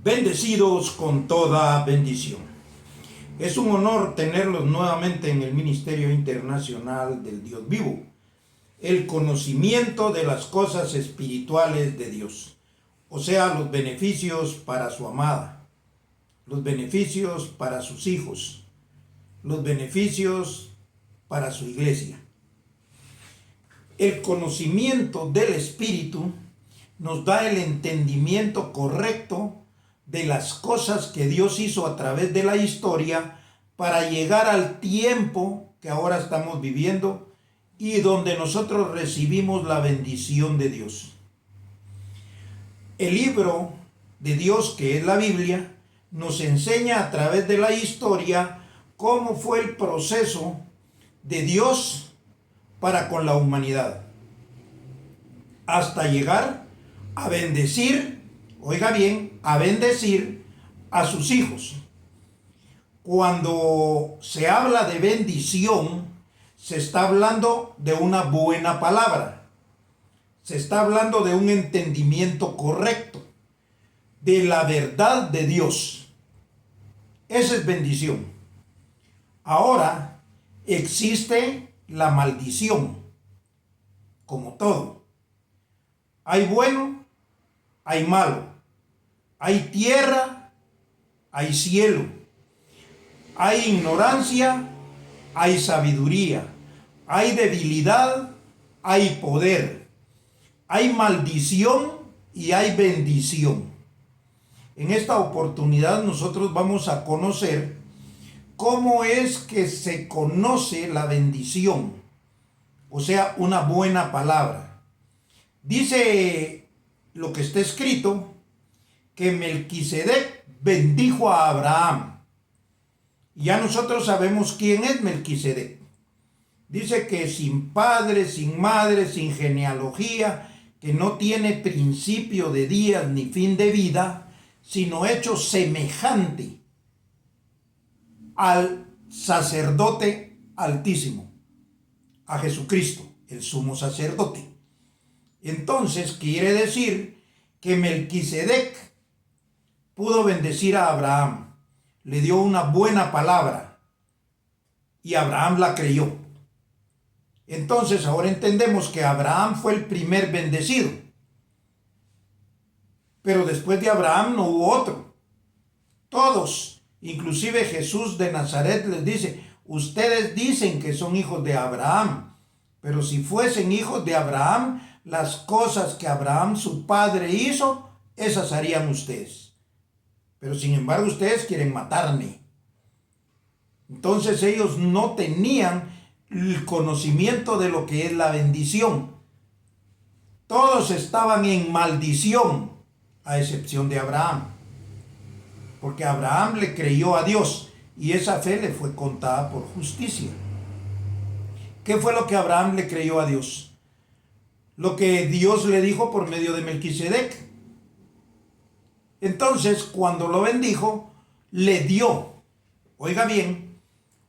Bendecidos con toda bendición. Es un honor tenerlos nuevamente en el Ministerio Internacional del Dios Vivo. El conocimiento de las cosas espirituales de Dios. O sea, los beneficios para su amada. Los beneficios para sus hijos. Los beneficios para su iglesia. El conocimiento del Espíritu nos da el entendimiento correcto de las cosas que Dios hizo a través de la historia para llegar al tiempo que ahora estamos viviendo y donde nosotros recibimos la bendición de Dios. El libro de Dios, que es la Biblia, nos enseña a través de la historia cómo fue el proceso de Dios para con la humanidad, hasta llegar a bendecir, oiga bien, a bendecir a sus hijos. Cuando se habla de bendición, se está hablando de una buena palabra, se está hablando de un entendimiento correcto, de la verdad de Dios. Esa es bendición. Ahora existe la maldición, como todo. Hay bueno, hay malo, hay tierra, hay cielo, hay ignorancia, hay sabiduría, hay debilidad, hay poder, hay maldición y hay bendición. En esta oportunidad nosotros vamos a conocer cómo es que se conoce la bendición, o sea, una buena palabra. Dice lo que está escrito, que Melquisedec bendijo a Abraham. Ya nosotros sabemos quién es Melquisedec. Dice que sin padre, sin madre, sin genealogía, que no tiene principio de días ni fin de vida, sino hecho semejante al sacerdote altísimo, a Jesucristo, el sumo sacerdote. Entonces quiere decir que Melquisedec pudo bendecir a Abraham, le dio una buena palabra y Abraham la creyó. Entonces ahora entendemos que Abraham fue el primer bendecido, pero después de Abraham no hubo otro. Todos, inclusive Jesús de Nazaret, les dice: ustedes dicen que son hijos de Abraham, pero si fuesen hijos de Abraham, las cosas que Abraham su padre hizo, esas harían ustedes. Pero sin embargo ustedes quieren matarme. Entonces ellos no tenían el conocimiento de lo que es la bendición. Todos estaban en maldición, a excepción de Abraham. Porque Abraham le creyó a Dios y esa fe le fue contada por justicia. ¿Qué fue lo que Abraham le creyó a Dios? Lo que Dios le dijo por medio de Melquisedec. Entonces, cuando lo bendijo, le dio, oiga bien,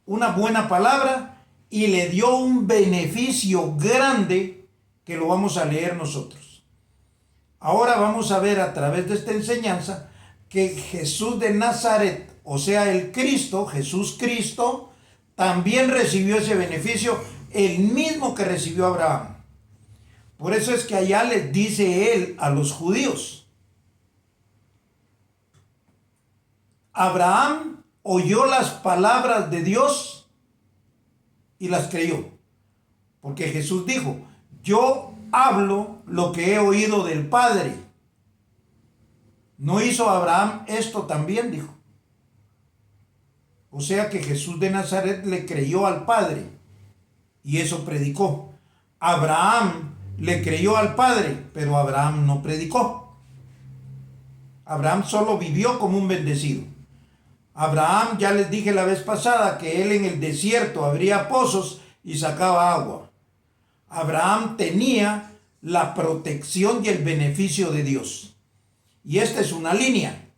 una buena palabra y le dio un beneficio grande que lo vamos a leer nosotros. Ahora vamos a ver a través de esta enseñanza que Jesús de Nazaret, o sea el Cristo, Jesús Cristo, también recibió ese beneficio, el mismo que recibió Abraham. Por eso es que allá les dice él a los judíos: Abraham oyó las palabras de Dios y las creyó. Porque Jesús dijo: yo hablo lo que he oído del Padre. ¿No hizo Abraham esto también? Dijo. O sea que Jesús de Nazaret le creyó al Padre y eso predicó. Abraham le creyó al Padre, pero Abraham no predicó. Abraham solo vivió como un bendecido. Abraham, ya les dije la vez pasada que él en el desierto abría pozos y sacaba agua. Abraham tenía la protección y el beneficio de Dios. Y esta es una línea,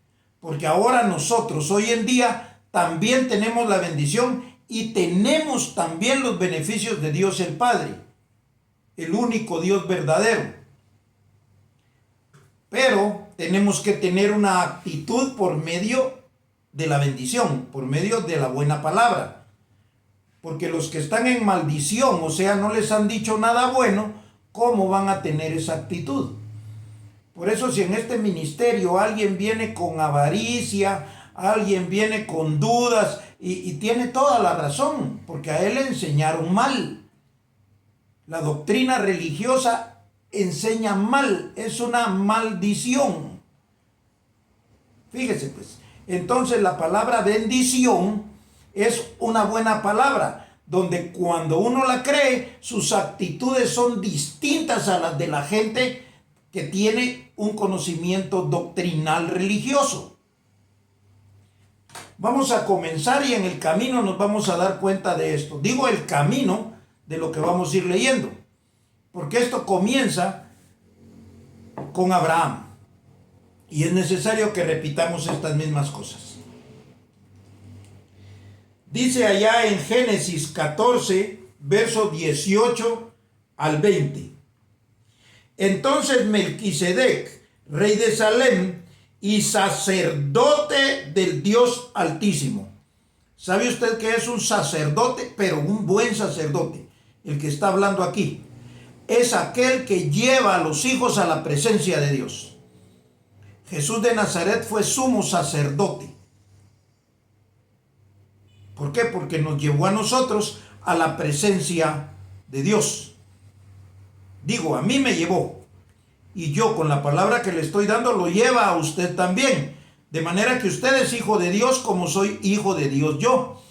porque ahora nosotros hoy en día también tenemos la bendición y tenemos también los beneficios de Dios el Padre, el único Dios verdadero. Pero tenemos que tener una actitud por medio de la bendición, por medio de la buena palabra. Porque los que están en maldición, o sea, no les han dicho nada bueno, ¿cómo van a tener esa actitud? Por eso, si en este ministerio alguien viene con avaricia, alguien viene con dudas, y tiene toda la razón, porque a él le enseñaron mal. La doctrina religiosa enseña mal, es una maldición. Fíjese pues, entonces la palabra bendición es una buena palabra, donde cuando uno la cree, sus actitudes son distintas a las de la gente que tiene un conocimiento doctrinal religioso. Vamos a comenzar y en el camino nos vamos a dar cuenta de esto. Digo el camino de lo que vamos a ir leyendo, porque esto comienza con Abraham y es necesario que repitamos estas mismas cosas. Dice allá en Génesis 14, verso 18 al 20. Entonces Melquisedec, rey de Salem y sacerdote del Dios Altísimo. ¿Sabe usted que es un sacerdote, pero un buen sacerdote? El que está hablando aquí es aquel que lleva a los hijos a la presencia de Dios. Jesús de Nazaret fue sumo sacerdote. ¿Por qué? Porque nos llevó a nosotros a la presencia de Dios. Digo, a mí me llevó. Y yo con la palabra que le estoy dando lo lleva a usted también. De manera que usted es hijo de Dios como soy hijo de Dios yo.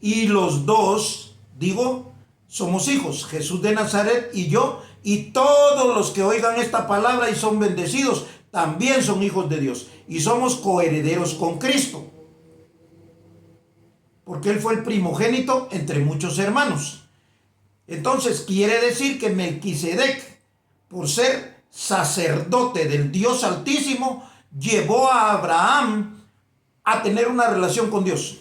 Y los dos, digo, somos hijos. Jesús de Nazaret y yo. Y todos los que oigan esta palabra y son bendecidos, también son hijos de Dios. Y somos coherederos con Cristo. Porque Él fue el primogénito entre muchos hermanos. Entonces quiere decir que Melquisedec, por ser sacerdote del Dios Altísimo, llevó a Abraham a tener una relación con Dios.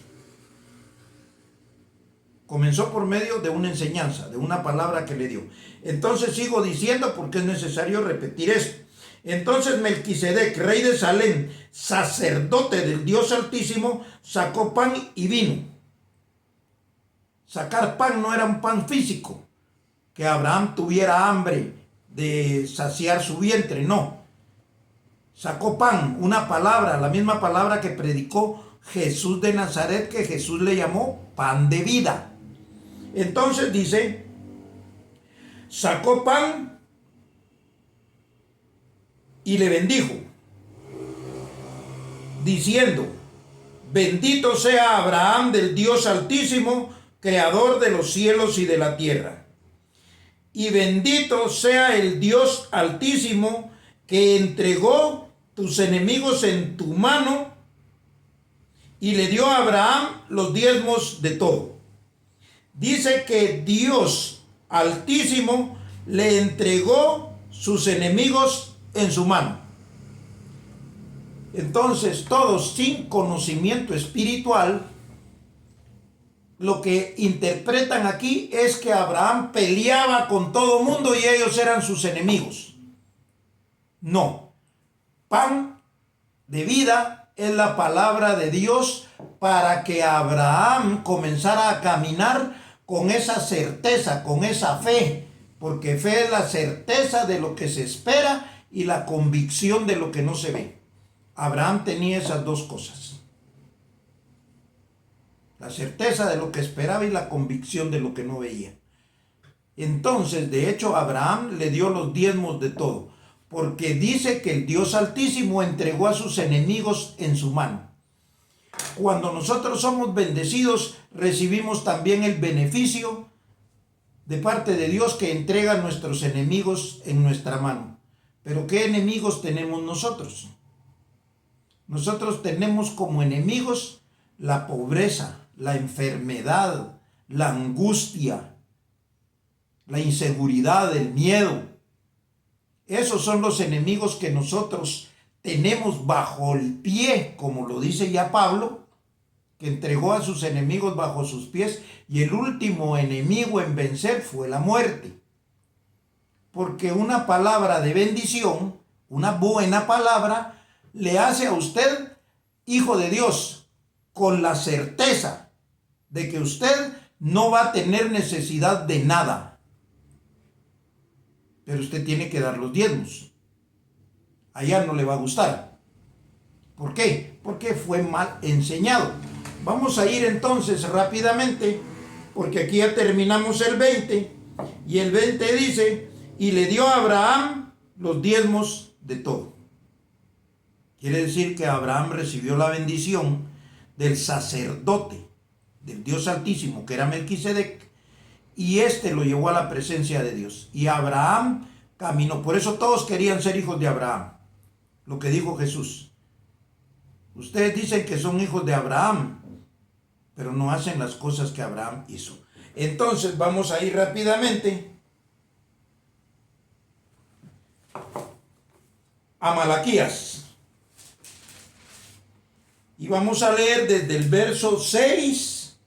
Comenzó por medio de una enseñanza, de una palabra que le dio. Entonces sigo diciendo porque es necesario repetir esto. Entonces Melquisedec, rey de Salem, sacerdote del Dios Altísimo, sacó pan y vino. Sacar pan no era un pan físico, que Abraham tuviera hambre de saciar su vientre, no. Sacó pan, una palabra, la misma palabra que predicó Jesús de Nazaret, que Jesús le llamó pan de vida. Entonces dice, sacó pan y le bendijo, diciendo, bendito sea Abraham del Dios Altísimo, creador de los cielos y de la tierra. Y bendito sea el Dios Altísimo que entregó tus enemigos en tu mano y le dio a Abraham los diezmos de todo. Dice que Dios Altísimo le entregó sus enemigos en su mano. Entonces, todos sin conocimiento espiritual, lo que interpretan aquí es que Abraham peleaba con todo mundo y ellos eran sus enemigos. No. Pan de vida es la palabra de Dios para que Abraham comenzara a caminar con esa certeza, con esa fe, porque fe es la certeza de lo que se espera y la convicción de lo que no se ve. Abraham tenía esas dos cosas. La certeza de lo que esperaba y la convicción de lo que no veía. Entonces, de hecho, Abraham le dio los diezmos de todo, porque dice que el Dios Altísimo entregó a sus enemigos en su mano. Cuando nosotros somos bendecidos, recibimos también el beneficio de parte de Dios que entrega a nuestros enemigos en nuestra mano. Pero ¿qué enemigos tenemos nosotros? Nosotros tenemos como enemigos la pobreza, la enfermedad, la angustia, la inseguridad, el miedo. Esos son los enemigos que nosotros tenemos bajo el pie, como lo dice ya Pablo, que entregó a sus enemigos bajo sus pies, y el último enemigo en vencer fue la muerte. Porque una palabra de bendición, una buena palabra, le hace a usted hijo de Dios, con la certeza de que usted no va a tener necesidad de nada. Pero usted tiene que dar los diezmos. Allá no le va a gustar. ¿Por qué? Porque fue mal enseñado. Vamos a ir entonces rápidamente, porque aquí ya terminamos el 20. Y el 20 dice, y le dio a Abraham los diezmos de todo. Quiere decir que Abraham recibió la bendición del sacerdote, del Dios Altísimo, que era Melquisedec, y este lo llevó a la presencia de Dios. Y Abraham caminó. Por eso todos querían ser hijos de Abraham. Lo que dijo Jesús. Ustedes dicen que son hijos de Abraham, pero no hacen las cosas que Abraham hizo. Entonces vamos a ir rápidamente a Malaquías. Y vamos a leer desde el verso 6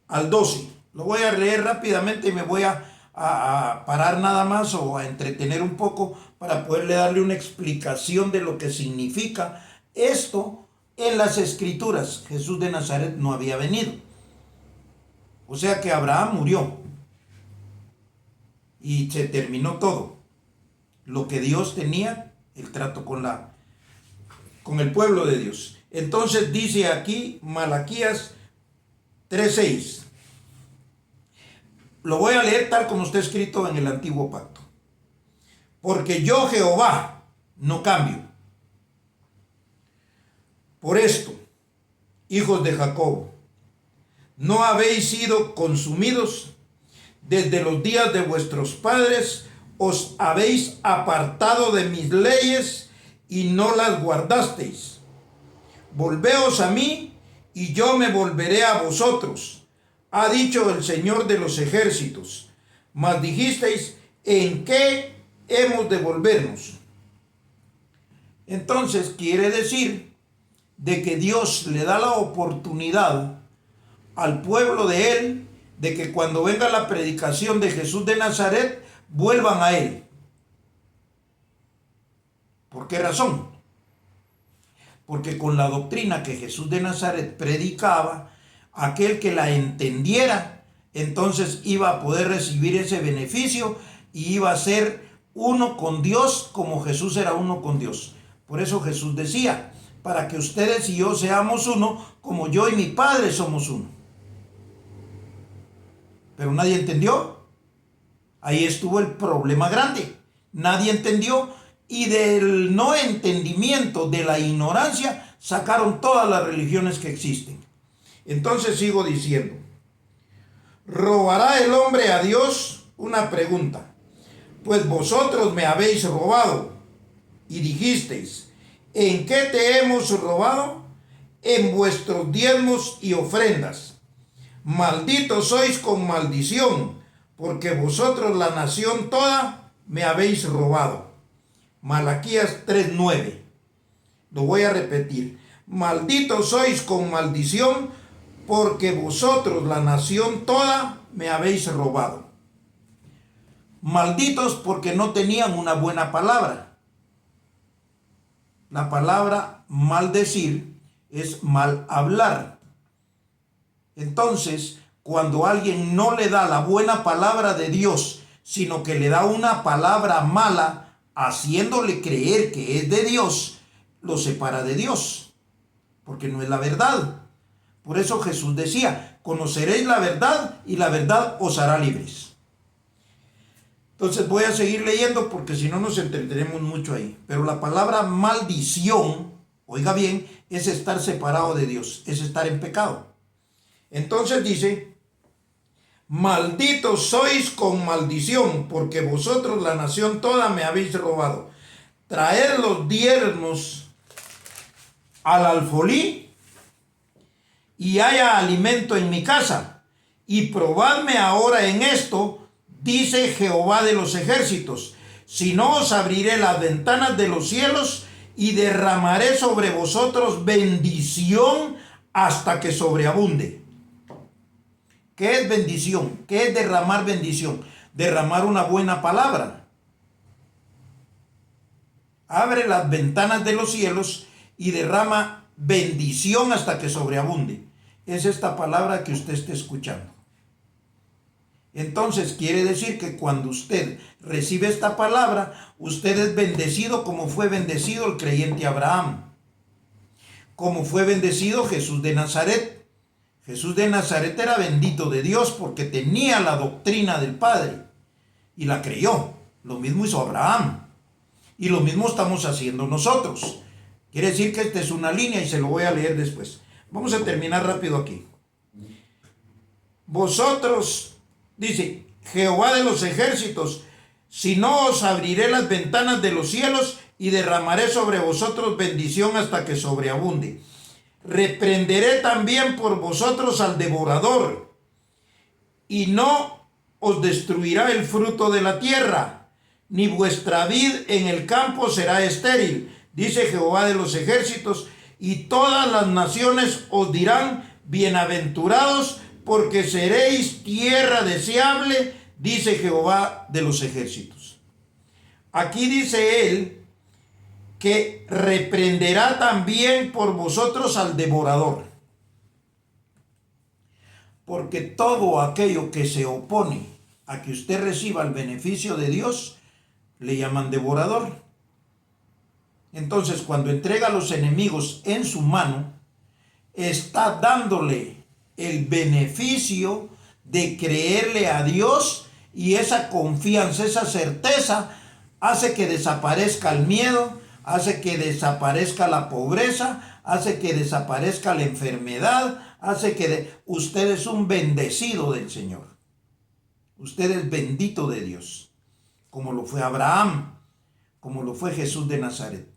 al 12. Lo voy a leer rápidamente y me voy a parar nada más o a entretener un poco para poderle darle una explicación de lo que significa esto en las Escrituras. Jesús de Nazaret no había venido. O sea que Abraham murió y se terminó todo. Lo que Dios tenía, el trato con el pueblo de Dios. Entonces dice aquí Malaquías 3:6. Lo voy a leer tal como está escrito en el Antiguo Pacto. Porque yo, Jehová, no cambio. Por esto, hijos de Jacob, no habéis sido consumidos desde los días de vuestros padres, os habéis apartado de mis leyes y no las guardasteis. Volveos a mí y yo me volveré a vosotros, ha dicho el Señor de los ejércitos. Mas dijisteis, ¿en qué hemos de volvernos? Entonces quiere decir de que Dios le da la oportunidad al pueblo de Él de que cuando venga la predicación de Jesús de Nazaret, vuelvan a Él. ¿Por qué razón? Porque con la doctrina que Jesús de Nazaret predicaba, aquel que la entendiera, entonces iba a poder recibir ese beneficio y iba a ser uno con Dios como Jesús era uno con Dios. Por eso Jesús decía, para que ustedes y yo seamos uno, como yo y mi Padre somos uno. Pero nadie entendió. Ahí estuvo el problema grande. Nadie entendió. Y del no entendimiento, de la ignorancia, sacaron todas las religiones que existen. Entonces sigo diciendo, ¿robará el hombre a Dios? Una pregunta. Pues vosotros me habéis robado. Y dijisteis, ¿en qué te hemos robado? En vuestros diezmos y ofrendas. Malditos sois con maldición, porque vosotros la nación toda me habéis robado. Malaquías 3:9. Lo voy a repetir. Malditos sois con maldición, porque vosotros la nación toda me habéis robado. Malditos porque no tenían una buena palabra. La palabra maldecir es mal hablar. Entonces, cuando alguien no le da la buena palabra de Dios, sino que le da una palabra mala, haciéndole creer que es de Dios, lo separa de Dios, porque no es la verdad. Por eso Jesús decía, conoceréis la verdad y la verdad os hará libres. Entonces voy a seguir leyendo porque si no nos entretenemos mucho ahí. Pero la palabra maldición, oiga bien, es estar separado de Dios, es estar en pecado. Entonces dice, malditos sois con maldición, porque vosotros la nación toda me habéis robado. Traed los diezmos al alfolí y haya alimento en mi casa. Y probadme ahora en esto, dice Jehová de los ejércitos, si no os abriré las ventanas de los cielos y derramaré sobre vosotros bendición hasta que sobreabunde. ¿Qué es bendición? ¿Qué es derramar bendición? Derramar una buena palabra. Abre las ventanas de los cielos y derrama bendición hasta que sobreabunde. Es esta palabra que usted está escuchando. Entonces quiere decir que cuando usted recibe esta palabra, usted es bendecido como fue bendecido el creyente Abraham, como fue bendecido Jesús de Nazaret. Jesús de Nazaret era bendito de Dios porque tenía la doctrina del Padre y la creyó. Lo mismo hizo Abraham y lo mismo estamos haciendo nosotros. Quiere decir que esta es una línea y se lo voy a leer después. Vamos a terminar rápido aquí. Vosotros, dice Jehová de los ejércitos, si no os abriré las ventanas de los cielos y derramaré sobre vosotros bendición hasta que sobreabunde. Reprenderé también por vosotros al devorador, y no os destruirá el fruto de la tierra, ni vuestra vid en el campo será estéril, dice Jehová de los ejércitos, y todas las naciones os dirán bienaventurados, porque seréis tierra deseable, dice Jehová de los ejércitos. Aquí dice él que reprenderá también por vosotros al devorador. Porque todo aquello que se opone a que usted reciba el beneficio de Dios, le llaman devorador. Entonces, cuando entrega a los enemigos en su mano, está dándole el beneficio de creerle a Dios, y esa confianza, esa certeza hace que desaparezca el miedo, hace que desaparezca la pobreza, hace que desaparezca la enfermedad, hace que usted es un bendecido del Señor. Usted es bendito de Dios, como lo fue Abraham, como lo fue Jesús de Nazaret.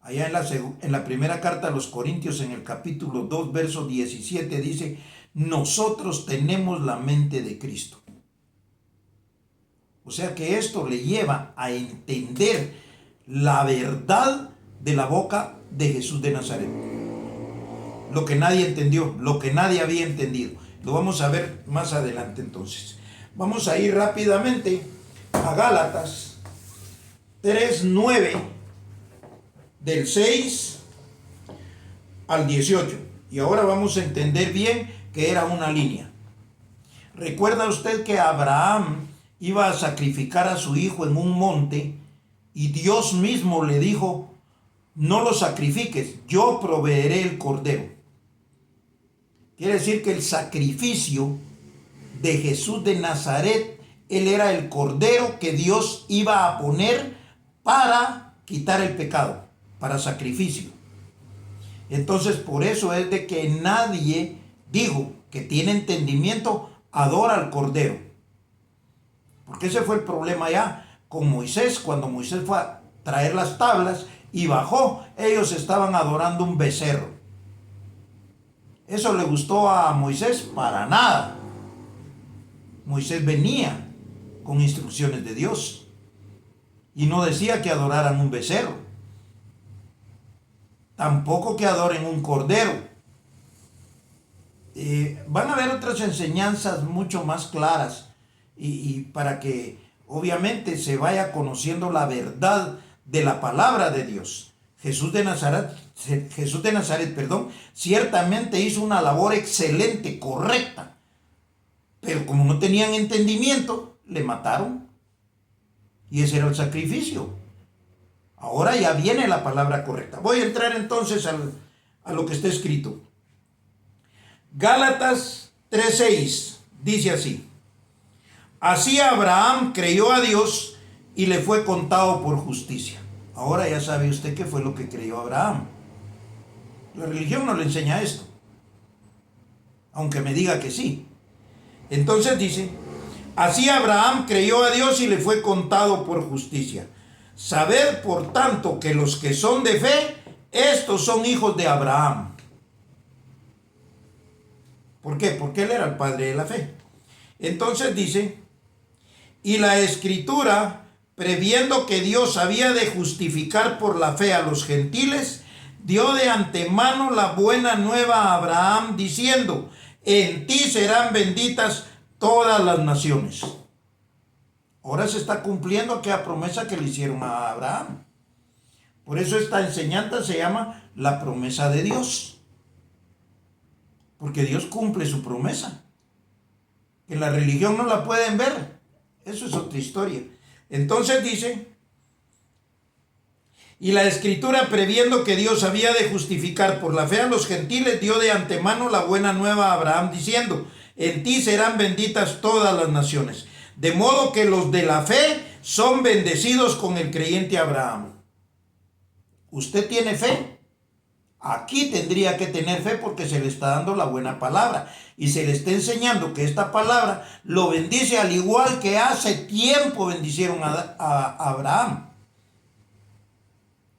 Allá en la primera carta a los Corintios, en el capítulo 2, verso 17, dice: nosotros tenemos la mente de Cristo. O sea que esto le lleva a entender la verdad de la boca de Jesús de Nazaret. Lo que nadie entendió, lo que nadie había entendido. Lo vamos a ver más adelante entonces. Vamos a ir rápidamente a Gálatas 3:9, del 6 al 18. Y ahora vamos a entender bien que era una línea. ¿Recuerda usted que Abraham iba a sacrificar a su hijo en un monte y Dios mismo le dijo: no lo sacrifiques, yo proveeré el cordero? Quiere decir que el sacrificio de Jesús de Nazaret, él era el cordero que Dios iba a poner para quitar el pecado, para sacrificio. Entonces, por eso es de que nadie, digo, que tiene entendimiento, adora al cordero. Porque ese fue el problema ya con Moisés. Cuando Moisés fue a traer las tablas y bajó, ellos estaban adorando un becerro. ¿Eso le gustó a Moisés? Para nada. Moisés venía con instrucciones de Dios y no decía que adoraran un becerro, tampoco que adoren un cordero. Van a haber otras enseñanzas mucho más claras y para que obviamente se vaya conociendo la verdad de la palabra de Dios. Jesús de Nazaret, ciertamente hizo una labor excelente, correcta, pero como no tenían entendimiento, le mataron. Y ese era el sacrificio. Ahora ya viene la palabra correcta. Voy a entrar entonces a lo que está escrito. Gálatas 3:6 dice así: así Abraham creyó a Dios y le fue contado por justicia. Ahora ya sabe usted qué fue lo que creyó Abraham. La religión no le enseña esto, aunque me diga que sí. Entonces dice: así Abraham creyó a Dios y le fue contado por justicia. Sabed por tanto que los que son de fe, estos son hijos de Abraham. ¿Por qué? Porque él era el padre de la fe. Entonces dice: y la escritura, previendo que Dios había de justificar por la fe a los gentiles, dio de antemano la buena nueva a Abraham, diciendo: en ti serán benditas todas las naciones. Ahora se está cumpliendo aquella promesa que le hicieron a Abraham. Por eso esta enseñanza se llama la promesa de Dios. Porque Dios cumple su promesa. En la religión no la pueden ver. Eso es otra historia. Entonces dice, y la Escritura, previendo que Dios había de justificar por la fe a los gentiles, dio de antemano la buena nueva a Abraham, diciendo, en ti serán benditas todas las naciones. De modo que los de la fe son bendecidos con el creyente Abraham. ¿Usted tiene fe? Aquí tendría que tener fe porque se le está dando la buena palabra y se le está enseñando que esta palabra lo bendice al igual que hace tiempo bendicieron a Abraham.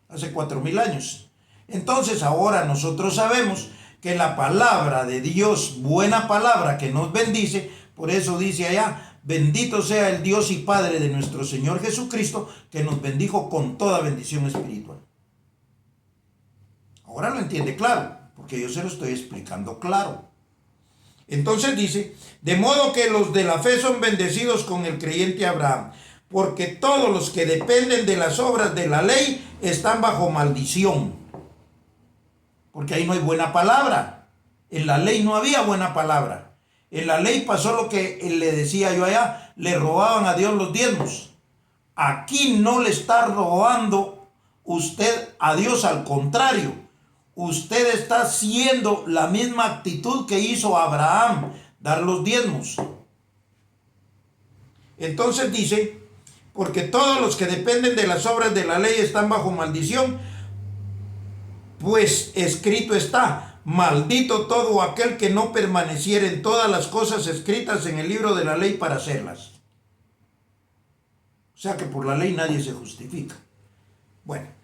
Hace 4000 años. Entonces ahora nosotros sabemos que la palabra de Dios, buena palabra que nos bendice, por eso dice allá, bendito sea el Dios y Padre de nuestro Señor Jesucristo, que nos bendijo con toda bendición espiritual. Ahora lo entiende claro, porque yo se lo estoy explicando claro. Entonces dice, de modo que los de la fe son bendecidos con el creyente Abraham, porque todos los que dependen de las obras de la ley están bajo maldición. Porque ahí no hay buena palabra. En la ley no había buena palabra. En la ley pasó lo que le decía yo allá, le robaban a Dios los diezmos. Aquí no le está robando usted a Dios, al contrario. Usted está haciendo la misma actitud que hizo Abraham, dar los diezmos. Entonces dice, porque todos los que dependen de las obras de la ley están bajo maldición, pues escrito está, maldito todo aquel que no permaneciera en todas las cosas escritas en el libro de la ley para hacerlas. O sea que por la ley nadie se justifica. Bueno,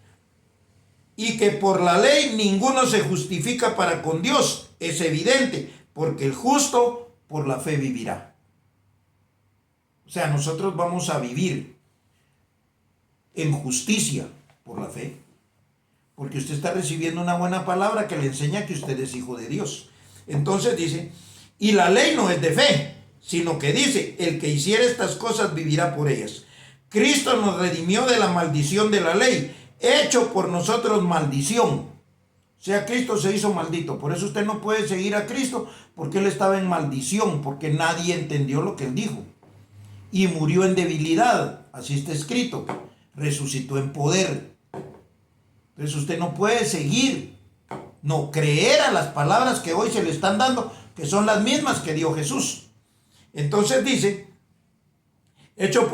y que por la ley ninguno se justifica para con Dios, es evidente, porque el justo por la fe vivirá. O sea, nosotros vamos a vivir en justicia por la fe, porque usted está recibiendo una buena palabra que le enseña que usted es hijo de Dios. Entonces dice, y la ley no es de fe, sino que dice, el que hiciera estas cosas vivirá por ellas. Cristo nos redimió de la maldición de la ley, hecho por nosotros maldición. O sea, Cristo se hizo maldito. Por eso usted no puede seguir a Cristo, porque Él estaba en maldición, porque nadie entendió lo que Él dijo. Y murió en debilidad, así está escrito. Resucitó en poder. Entonces usted no puede seguir, no creer a las palabras que hoy se le están dando, que son las mismas que dio Jesús. Entonces dice, hecho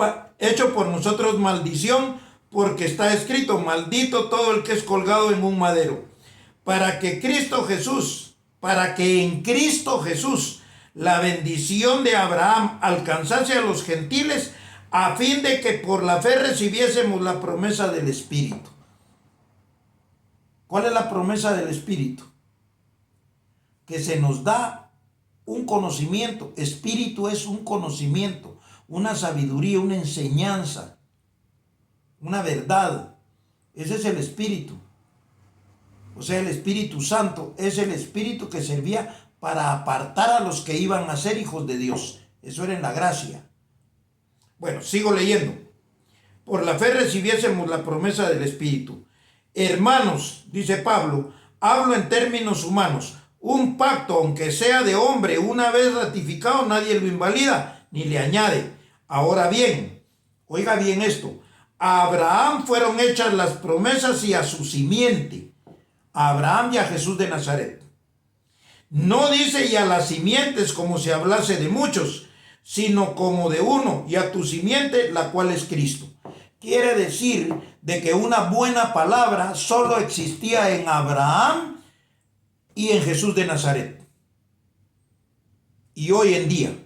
por nosotros maldición, porque está escrito, maldito todo el que es colgado en un madero, para que en Cristo Jesús la bendición de Abraham alcanzase a los gentiles, a fin de que por la fe recibiésemos la promesa del Espíritu. ¿Cuál es la promesa del Espíritu? Que se nos da un conocimiento. Espíritu es un conocimiento, una sabiduría, una enseñanza, una verdad. Ese es el Espíritu. O sea, el Espíritu Santo es el Espíritu que servía para apartar a los que iban a ser hijos de Dios. Eso era en la gracia. Bueno, sigo leyendo. Por la fe recibiésemos la promesa del Espíritu. Hermanos, dice Pablo, hablo en términos humanos. Un pacto, aunque sea de hombre, una vez ratificado, nadie lo invalida ni le añade. Ahora bien, oiga bien esto. A Abraham fueron hechas las promesas y a su simiente. A Abraham y a Jesús de Nazaret. No dice y a las simientes como si hablase de muchos, sino como de uno, y a tu simiente, la cual es Cristo. Quiere decir de que una buena palabra solo existía en Abraham y en Jesús de Nazaret. Y hoy en día.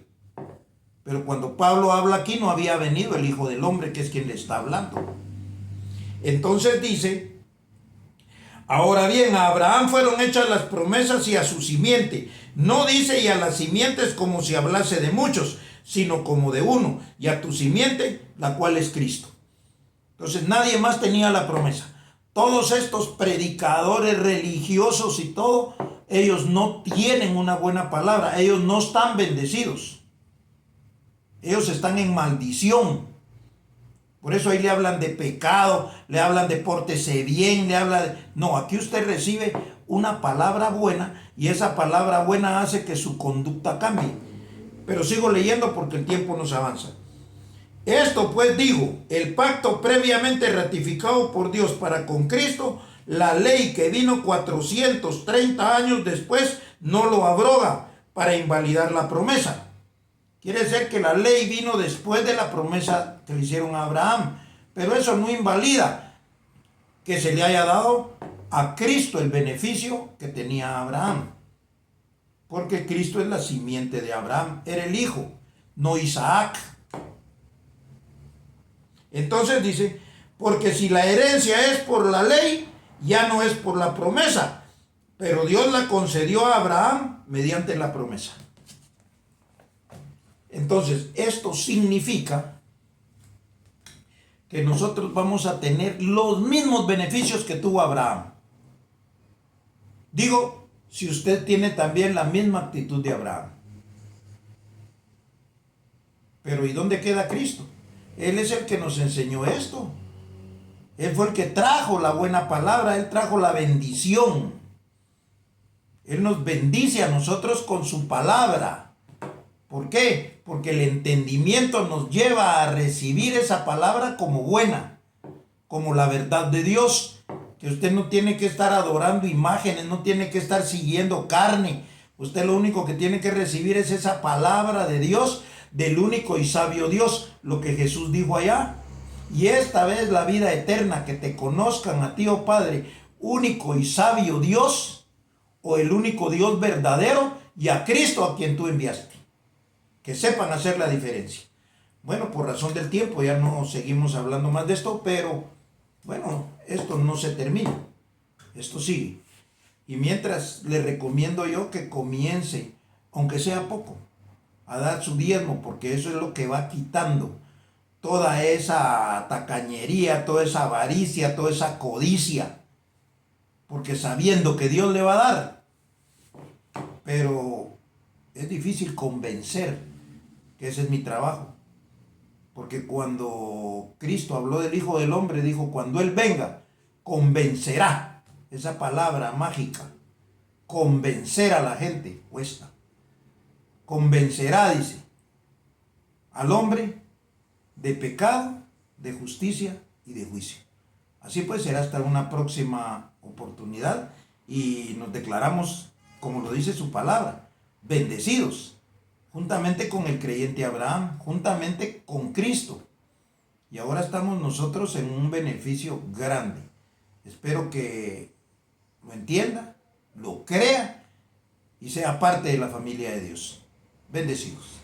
Pero cuando Pablo habla aquí no había venido el Hijo del Hombre, que es quien le está hablando. Entonces dice, ahora bien, a Abraham fueron hechas las promesas y a su simiente. No dice y a las simientes como si hablase de muchos, sino como de uno, y a tu simiente, la cual es Cristo. Entonces nadie más tenía la promesa. Todos estos predicadores religiosos y todo, ellos no tienen una buena palabra, ellos no están bendecidos. Ellos están en maldición. Por eso ahí le hablan de pecado, le hablan de pórtese bien, le habla de... No, aquí usted recibe una palabra buena y esa palabra buena hace que su conducta cambie. Pero sigo leyendo porque el tiempo nos avanza. Esto pues digo, el pacto previamente ratificado por Dios para con Cristo, la ley que vino 430 años después, no lo abroga para invalidar la promesa. Quiere decir que la ley vino después de la promesa que le hicieron a Abraham, pero eso no invalida que se le haya dado a Cristo el beneficio que tenía Abraham, porque Cristo es la simiente de Abraham, era el hijo, no Isaac. Entonces dice, porque si la herencia es por la ley, ya no es por la promesa, pero Dios la concedió a Abraham mediante la promesa. Entonces, esto significa que nosotros vamos a tener los mismos beneficios que tuvo Abraham. Digo, si usted tiene también la misma actitud de Abraham. Pero ¿y dónde queda Cristo? Él es el que nos enseñó esto. Él fue el que trajo la buena palabra, Él trajo la bendición. Él nos bendice a nosotros con su palabra. ¿Por qué? Porque el entendimiento nos lleva a recibir esa palabra como buena, como la verdad de Dios. Que usted no tiene que estar adorando imágenes, no tiene que estar siguiendo carne. Usted lo único que tiene que recibir es esa palabra de Dios, del único y sabio Dios, lo que Jesús dijo allá. Y esta vez la vida eterna, que te conozcan a ti, oh Padre, único y sabio Dios, o el único Dios verdadero, y a Cristo a quien tú enviaste. Que sepan hacer la diferencia. Bueno, por razón del tiempo ya no seguimos hablando más de esto, pero bueno, esto no se termina. Esto sigue. Y mientras le recomiendo yo que comience, aunque sea poco, a dar su diezmo, porque eso es lo que va quitando toda esa tacañería, toda esa avaricia, toda esa codicia. Porque sabiendo que Dios le va a dar, pero es difícil convencer, que ese es mi trabajo. Porque cuando Cristo habló del Hijo del Hombre, dijo, cuando Él venga, convencerá. Esa palabra mágica, convencer a la gente, cuesta. Convencerá, dice, al hombre de pecado, de justicia y de juicio. Así pues, será hasta una próxima oportunidad y nos declaramos, como lo dice su palabra, bendecidos, juntamente con el creyente Abraham, juntamente con Cristo. Y ahora estamos nosotros en un beneficio grande. Espero que lo entienda, lo crea y sea parte de la familia de Dios. Bendecidos.